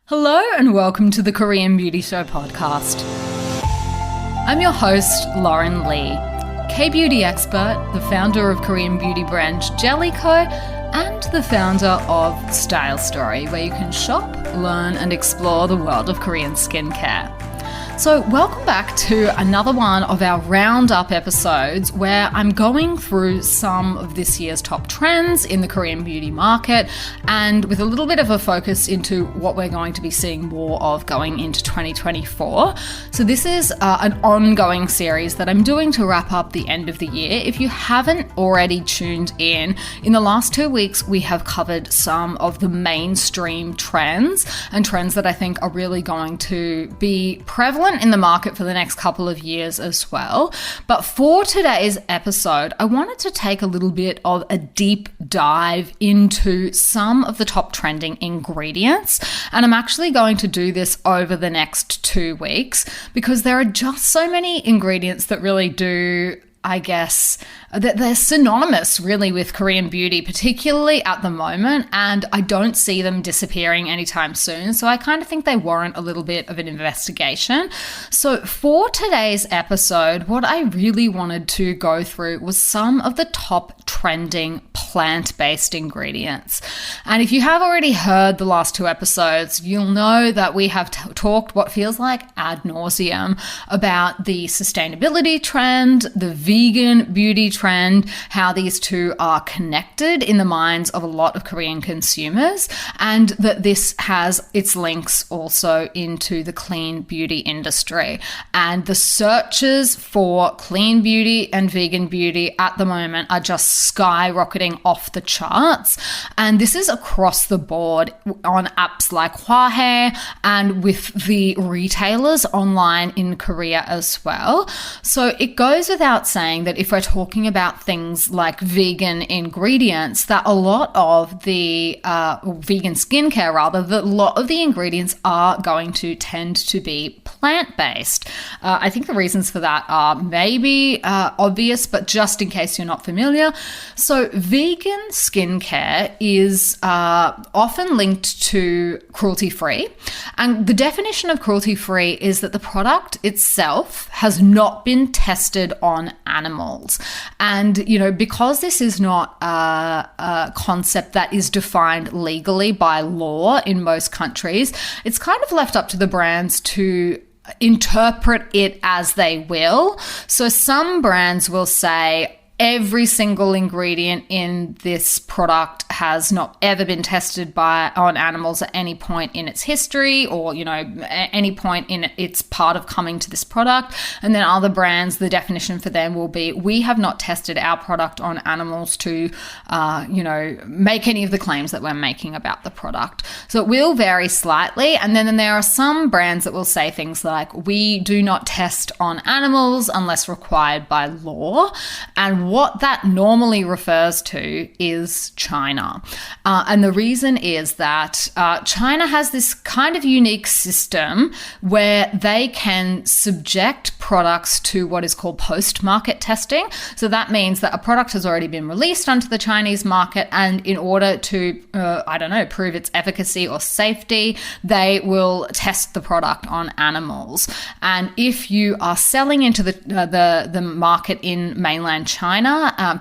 Hello and welcome to the Korean Beauty Show podcast. I'm your host, Lauren Lee, K-beauty expert, the founder of Korean beauty brand Jellyco, and the founder of Style Story, where you can shop, learn, and explore the world of Korean skincare. So welcome back to another one of our roundup episodes where I'm going through some of this year's top trends in the Korean beauty market and with a little bit of a focus into what we're going to be seeing more of going into 2024. So this is an ongoing series that I'm doing to wrap up the end of the year. If you haven't already tuned in the last 2 weeks, we have covered some of the mainstream trends and trends that I think are really going to be prevalent in the market for the next couple of years as well. But for today's episode, I wanted to take a little bit of a deep dive into some of the top trending ingredients. And I'm actually going to do this over the next 2 weeks because there are just so many ingredients that really do, I guess, they're synonymous really with Korean beauty, particularly at the moment, and I don't see them disappearing anytime soon. So I kind of think they warrant a little bit of an investigation. So for today's episode, what I really wanted to go through was some of the top trending plant-based ingredients. And if you have already heard the last 2 episodes, you'll know that we have talked what feels like ad nauseum about the sustainability trend, the vegan beauty trend, how these two are connected in the minds of a lot of Korean consumers, and that this has its links also into the clean beauty industry. And the searches for clean beauty and vegan beauty at the moment are just skyrocketing off the charts. And this is across the board on apps like Hwahae and with the retailers online in Korea as well. So it goes without saying that if we're talking about things like vegan ingredients, that a lot of the vegan skincare rather, that a lot of the ingredients are going to tend to be plant-based. I think the reasons for that are maybe obvious, but just in case you're not familiar. So vegan skincare is often linked to cruelty-free. And the definition of cruelty-free is that the product itself has not been tested on animals. And, because this is not a concept that is defined legally by law in most countries, it's kind of left up to the brands to interpret it as they will. So some brands will say, every single ingredient in this product has not ever been tested on animals at any point in its history or, any point in its part of coming to this product. And then other brands, the definition for them will be, we have not tested our product on animals to, make any of the claims that we're making about the product. So it will vary slightly. And then there are some brands that will say things like, we do not test on animals unless required by law. And what that normally refers to is China. And the reason is that China has this kind of unique system where they can subject products to what is called post-market testing. So that means that a product has already been released onto the Chinese market, and in order to, prove its efficacy or safety, they will test the product on animals. And if you are selling into the market in mainland China,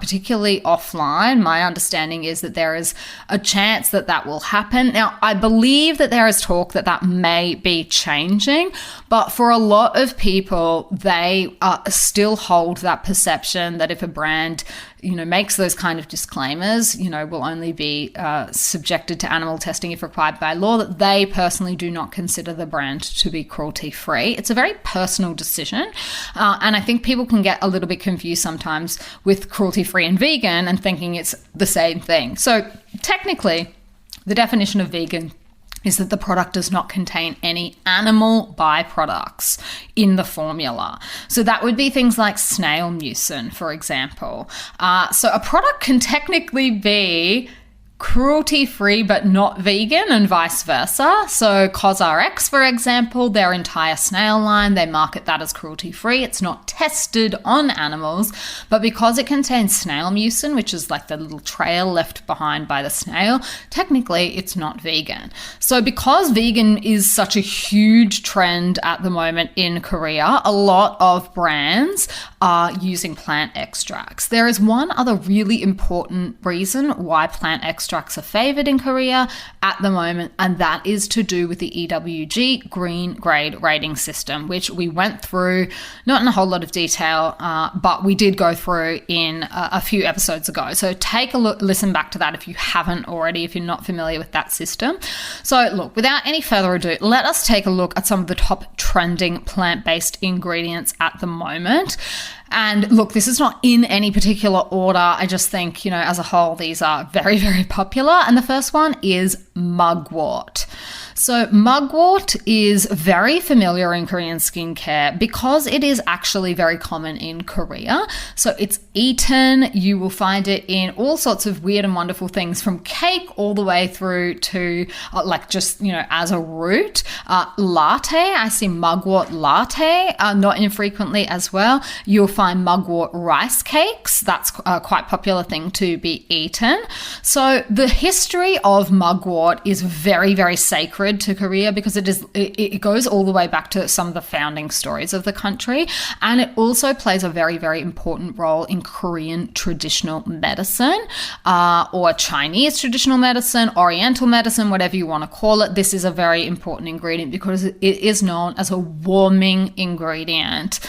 particularly offline, my understanding is that there is a chance that will happen. Now, I believe that there is talk that may be changing, but for a lot of people, they still hold that perception that if a brand makes those kind of disclaimers, will only be subjected to animal testing if required by law, that they personally do not consider the brand to be cruelty-free. It's a very personal decision. And I think people can get a little bit confused sometimes with cruelty-free and vegan and thinking it's the same thing. So technically, the definition of vegan is that the product does not contain any animal byproducts in the formula. So that would be things like snail mucin, for example. So a product can technically be cruelty free but not vegan, and vice versa. So CosRx, for example, their entire snail line, they market that as cruelty free. It's not tested on animals, but because it contains snail mucin, which is like the little trail left behind by the snail, technically it's not vegan. So because vegan is such a huge trend at the moment in Korea, a lot of brands are using plant extracts. There is one other really important reason why plant extracts are favored in Korea at the moment, and that is to do with the EWG green grade rating system, which we went through, not in a whole lot of detail, but we did go through in a few episodes ago. So take a look, listen back to that if you haven't already, if you're not familiar with that system. So look, without any further ado, let us take a look at some of the top trending plant-based ingredients at the moment. And look, this is not in any particular order. I just think, as a whole, these are very, very popular. And the first one is mugwort. So mugwort is very familiar in Korean skincare because it is actually very common in Korea. So it's eaten. You will find it in all sorts of weird and wonderful things, from cake all the way through to as a root. Latte, I see mugwort latte not infrequently as well. You'll find mugwort rice cakes. That's a quite popular thing to be eaten. So the history of mugwort is very, very sacred to Korea because it goes all the way back to some of the founding stories of the country, and it also plays a very, very important role in Korean traditional medicine, or Chinese traditional medicine, Oriental medicine, whatever you want to call it. This is a very important ingredient because it is known as a warming ingredient.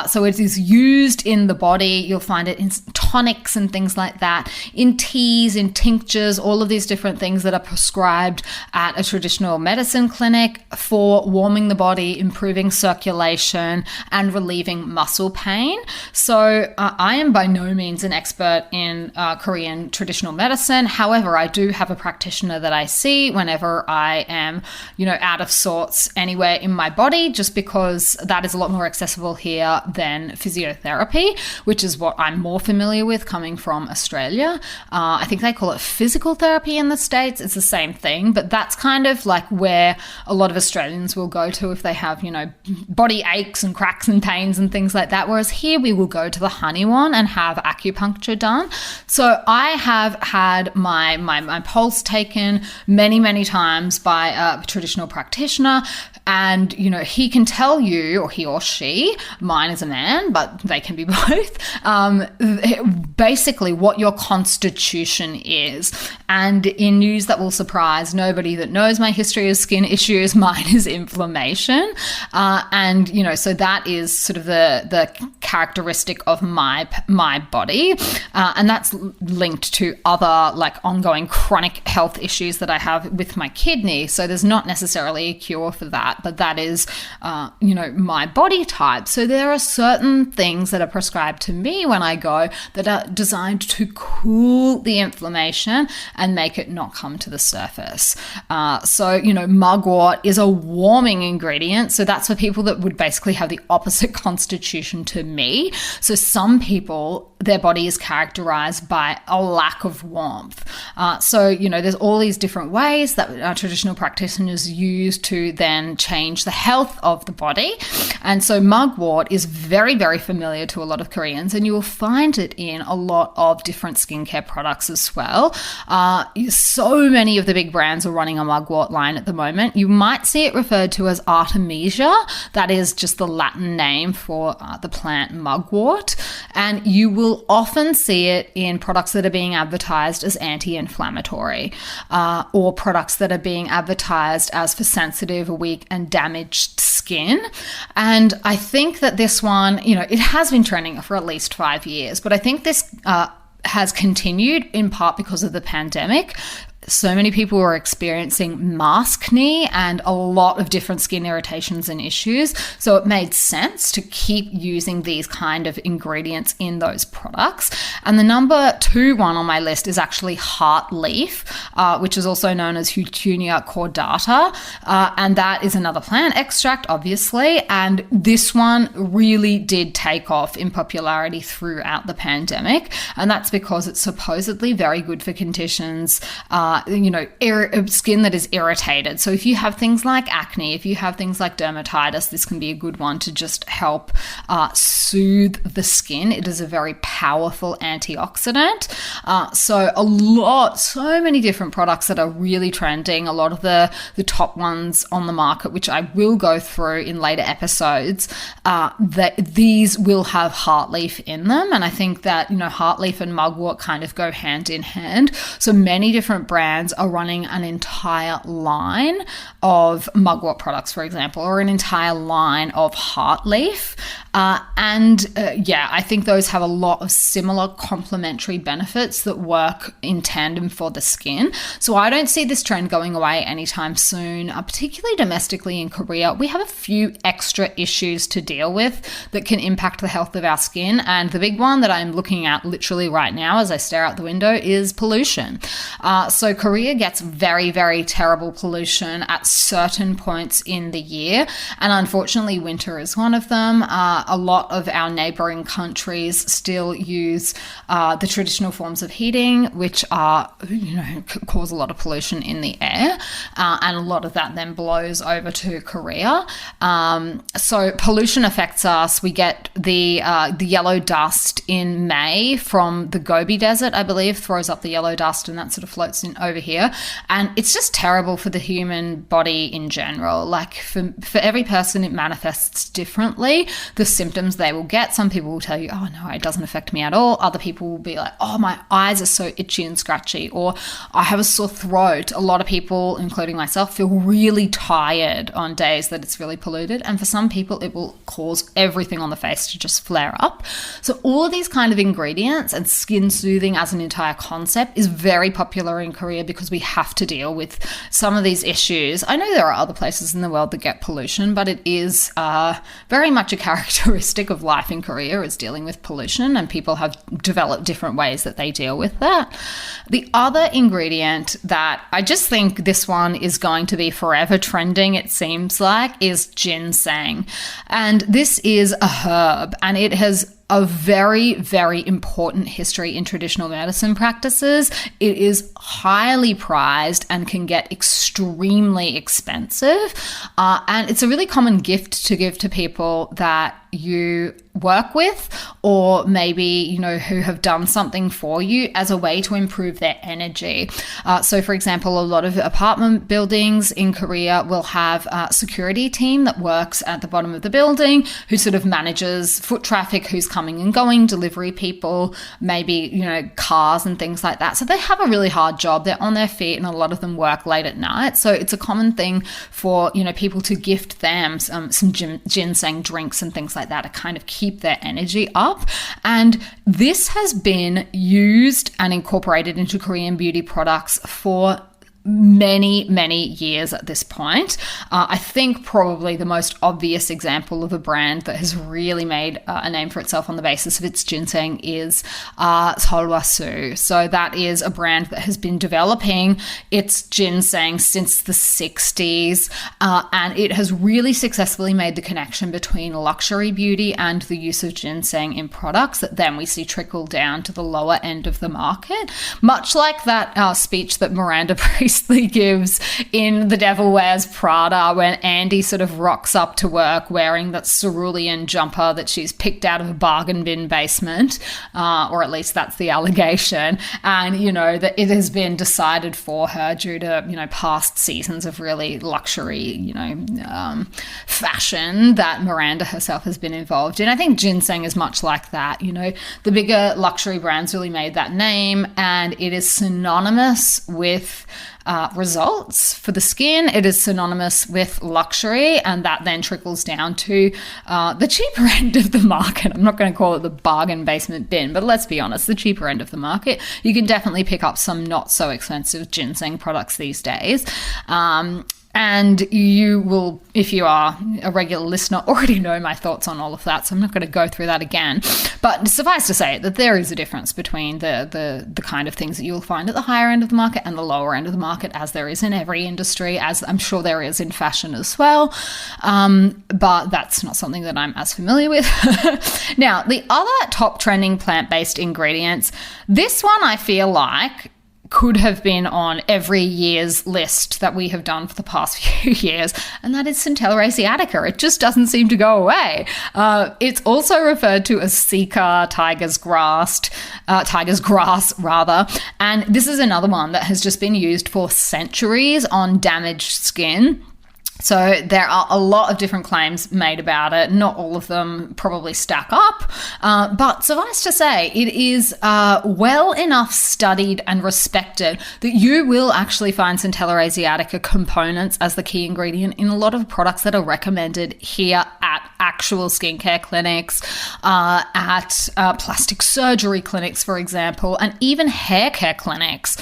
So it is used in the body. You'll find it in tonics and things like that, in teas, in tinctures, all of these different things that are prescribed at a traditional medicine clinic for warming the body, improving circulation, and relieving muscle pain. So I am by no means an expert in Korean traditional medicine. However, I do have a practitioner that I see whenever I am, out of sorts anywhere in my body, just because that is a lot more accessible here than physiotherapy, which is what I'm more familiar with coming from Australia. I think they call it physical therapy in the States. It's the same thing, but that's kind of like where a lot of Australians will go to if they have, body aches and cracks and pains and things like that. Whereas here we will go to the honey one and have acupuncture done. So I have had my pulse taken many, many times by a traditional practitioner, and, he can tell you, or he or she, mine is a man, but they can be both, basically what your constitution is. And in news that will surprise nobody that knows my history of skin issues, mine is inflammation. So that is sort of the characteristic of my body. And that's linked to other ongoing chronic health issues that I have with my kidney. So there's not necessarily a cure for that, but that is, my body type. So there are certain things that are prescribed to me when I go that are designed to cool the inflammation and make it not come to the surface. Mugwort is a warming ingredient. So that's for people that would basically have the opposite constitution to me. So some people, their body is characterized by a lack of warmth. There's all these different ways that traditional practitioners use to then change the health of the body. And so mugwort is very, very familiar to a lot of Koreans, and you will find it in a lot of different skincare products as well. So many of the big brands are running a mugwort line at the moment. You might see it referred to as Artemisia. That is just the Latin name for the plant mugwort. And you will often see it in products that are being advertised as anti-inflammatory, or products that are being advertised as for sensitive, weak, and damaged skin. And I think that this one, it has been trending for at least 5 years, but I think this has continued in part because of the pandemic. so many people were experiencing maskne and a lot of different skin irritations and issues. So it made sense to keep using these kind of ingredients in those products. And the number 2 one on my list is actually Heartleaf, which is also known as Houtunia cordata. And that is another plant extract, obviously. And this one really did take off in popularity throughout the pandemic. And that's because it's supposedly very good for conditions, skin that is irritated. So if you have things like acne, if you have things like dermatitis, this can be a good one to just help soothe the skin. It is a very powerful antioxidant. So many different products that are really trending. A lot of the top ones on the market, which I will go through in later episodes, that these will have Heartleaf in them. And I think that, Heartleaf and Mugwort kind of go hand in hand. So many different brands are running an entire line of Mugwort products, for example, or an entire line of Heartleaf. I think those have a lot of similar complementary benefits that work in tandem for the skin. So I don't see this trend going away anytime soon, particularly domestically in Korea. We have a few extra issues to deal with that can impact the health of our skin. And the big one that I'm looking at literally right now as I stare out the window is pollution. So Korea gets very, very terrible pollution at certain points in the year. And unfortunately, winter is one of them. A lot of our neighboring countries still use the traditional forms of heating, which are, cause a lot of pollution in the air. And a lot of that then blows over to Korea. So pollution affects us. We get the yellow dust in May from the Gobi Desert, I believe, throws up the yellow dust, and that sort of floats in over here. And it's just terrible for the human body in general. Like for every person, it manifests differently. The symptoms they will get. Some people will tell you, oh no, it doesn't affect me at all. Other people will be like, oh, my eyes are so itchy and scratchy, or I have a sore throat. A lot of people, including myself, feel really tired on days that it's really polluted. And for some people, it will cause everything on the face to just flare up. So all of these kind of ingredients and skin soothing as an entire concept is very popular in Korea because we have to deal with some of these issues. I know there are other places in the world that get pollution, but it is very much a characteristic of life in Korea is dealing with pollution, and people have developed different ways that they deal with that. The other ingredient that I just think this one is going to be forever trending, it seems like, is ginseng. And this is a herb, and it has a very, very important history in traditional medicine practices. It is highly prized and can get extremely expensive. And it's a really common gift to give to people that you work with, or maybe, who have done something for you as a way to improve their energy. So for example, a lot of apartment buildings in Korea will have a security team that works at the bottom of the building who sort of manages foot traffic, who's coming and going, delivery people, maybe, cars and things like that. So they have a really hard job. They're on their feet, and a lot of them work late at night. So it's a common thing for, people to gift them some ginseng drinks and things like that to kind of keep their energy up. And this has been used and incorporated into Korean beauty products for many, many years at this point. I think probably the most obvious example of a brand that has really made a name for itself on the basis of its ginseng is Seolwasu. So that is a brand that has been developing its ginseng since the 60s, and it has really successfully made the connection between luxury beauty and the use of ginseng in products that then we see trickle down to the lower end of the market. Much like that speech that Miranda Priestley gives in The Devil Wears Prada when Andy sort of rocks up to work wearing that cerulean jumper that she's picked out of a bargain bin basement, or at least that's the allegation, and that it has been decided for her due to past seasons of really luxury fashion that Miranda herself has been involved in. I think ginseng is much like that. The bigger luxury brands really made that name, and it is synonymous with results for the skin. It is synonymous with luxury, and that then trickles down to the cheaper end of the market. I'm not going to call it the bargain basement bin, but let's be honest, the cheaper end of the market. You can definitely pick up some not so expensive ginseng products these days. And you will, if you are a regular listener, already know my thoughts on all of that, so I'm not going to go through that again. But suffice to say that there is a difference between the kind of things that you'll find at the higher end of the market and the lower end of the market, as there is in every industry, as I'm sure there is in fashion as well. But that's not something that I'm as familiar with. Now, the other top trending plant-based ingredients, this one I feel like could have been on every year's list that we have done for the past few years, and that is Centella asiatica. It just doesn't seem to go away. It's also referred to as Sika, tiger's grass, and this is another one that has just been used for centuries on damaged skin. So there are a lot of different claims made about it. Not all of them probably stack up, but suffice to say, it is well enough studied and respected that you will actually find Centella asiatica components as the key ingredient in a lot of products that are recommended here at actual skincare clinics, at plastic surgery clinics, for example, and even hair care clinics.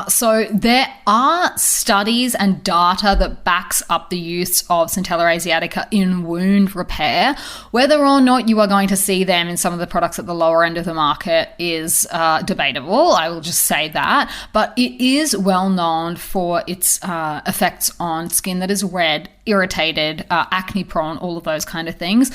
So there are studies and data that backs up the use of Centella asiatica in wound repair. Whether or not you are going to see them in some of the products at the lower end of the market is debatable. I will just say that. But it is well known for its effects on skin that is red, irritated, acne prone, all of those kind of things.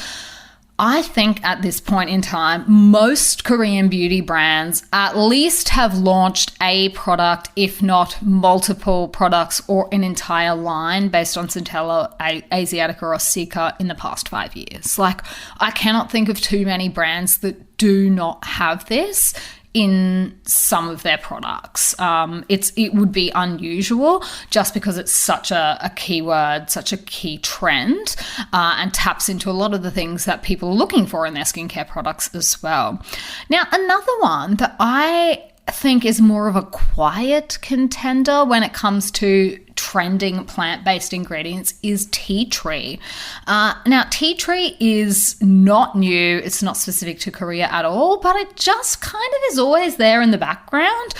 I think at this point in time, most Korean beauty brands at least have launched a product, if not multiple products or an entire line based on Centella asiatica or Sika in the past 5 years. Like, I cannot think of too many brands that do not have this in some of their products. It would be unusual just because it's such a keyword, such a key trend, and taps into a lot of the things that people are looking for in their skincare products as well. Now, another one that I think is more of a quiet contender when it comes to trending plant-based ingredients is tea tree. Now, tea tree is not new. It's not specific to Korea at all, but it just kind of is always there in the background.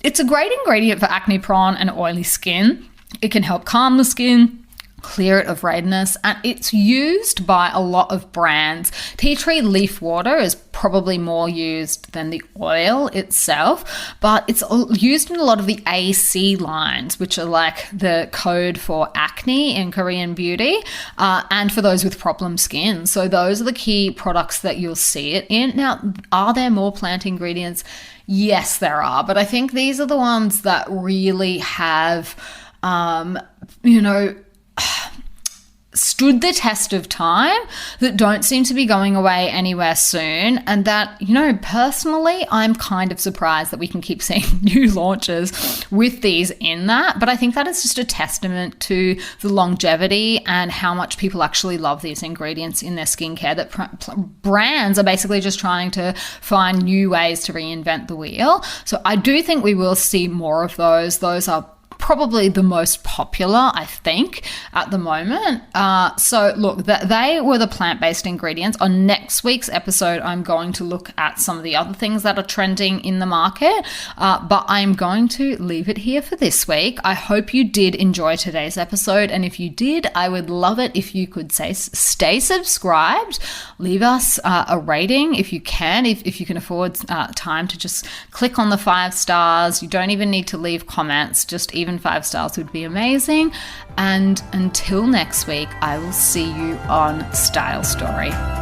It's a great ingredient for acne-prone and oily skin. It can help calm the skin, clear it of redness, and it's used by a lot of brands. Tea tree leaf water is probably more used than the oil itself, but it's used in a lot of the AC lines, which are like the code for acne in Korean beauty, and for those with problem skin. So those are the key products that you'll see it in. Now, are there more plant ingredients? Yes, there are, but I think these are the ones that really have, stood the test of time, that don't seem to be going away anywhere soon, and that, personally, I'm kind of surprised that we can keep seeing new launches with these in that, but I think that is just a testament to the longevity and how much people actually love these ingredients in their skincare, that brands are basically just trying to find new ways to reinvent the wheel. So I do think we will see more of those. Those are probably the most popular, I think, at the moment. So look, they were the plant-based ingredients. On next week's episode, I'm going to look at some of the other things that are trending in the market, but I'm going to leave it here for this week. I hope you did enjoy today's episode, and if you did, I would love it if you could stay subscribed, leave us a rating if you can, if you can afford time to just click on the 5 stars. You don't even need to leave comments, just even 5 stars would be amazing. And until next week, I will see you on Style Story.